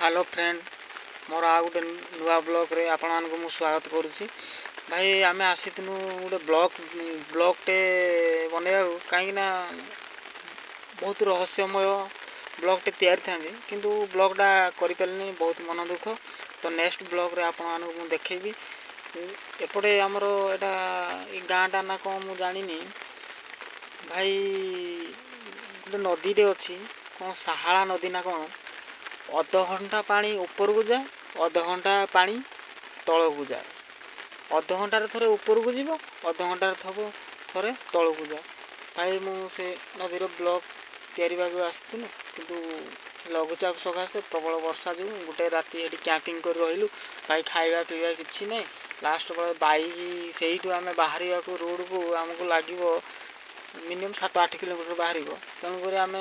Hello friend मोर आ गोटे नुआ blog रे आपण मानक मु स्वागत करुच्ची। भाई आमे आसीनु गोटे ब्लॉगटे बनैया कहीं बहुत रहस्यमय ब्लॉगटे तैयारी था किंतु ब्लॉगटा करें बहुत मन दुख। तो नेक्स्ट ब्लॉग रे आपण मानक मु देखेबी। एपटे आमर एटा गाँटा ना कौन मु जानी भाई गोटे नदीटे अच्छी कौन साहाड़ा नदी ना कौन अध घंटा पानी ऊपर को जाए अध घंटा पानी तल को जाए अध घंटार थे ऊपर को जीव अध घंटार थे तल को जाए। भाई मुझे नदीर ब्लॉक तैयारी आसती किंतु लघुचाप सकाशे प्रबल वर्षा जो गोटे राति ये कैंपिंग कर रही भाई खाଇବା पीवा किसी ना लास्ट बेले बैक से आम बाहर रोड को आमको लगे मिनिमम 7-8 किलोमीटर बाहर तेणुक आम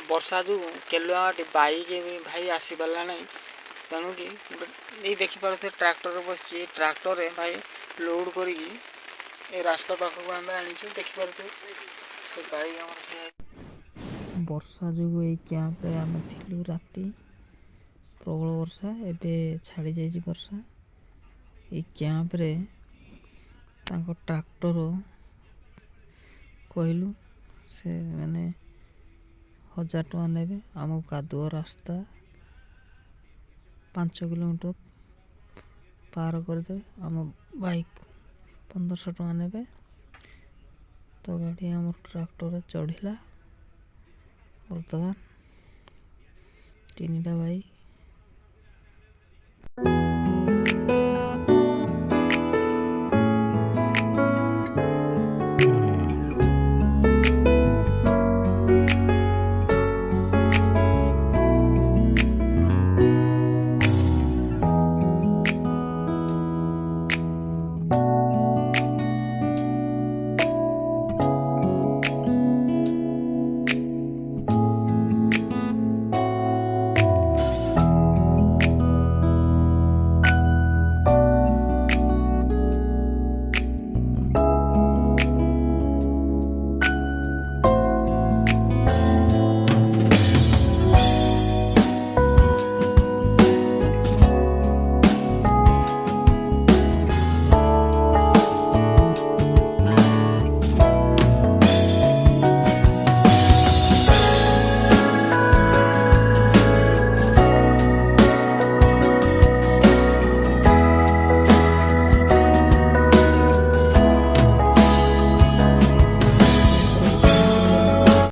वर्षा जो केलुआ बैक भाई आसी पारा ना तेणु कि ये देखिपे ट्रैक्टर बस ट्रैक्टर भाई लोड कर रास्ता पाखक आम आनी देखिपे से बैक वर्षा जो ये कैंप आम थी राति प्रबल वर्षा एवं छाड़ी जाइए वर्षा ये कैंप रे ट्रैक्टर कहलु से मैंने 1000 टका ने आम कादुआ रास्ता 5 किलोमीटर पार करदे आम बाइक 1500 टका ने। तो गाड़ी आम ट्रैक्टर चढ़ला बर्तमान 3टा बाइक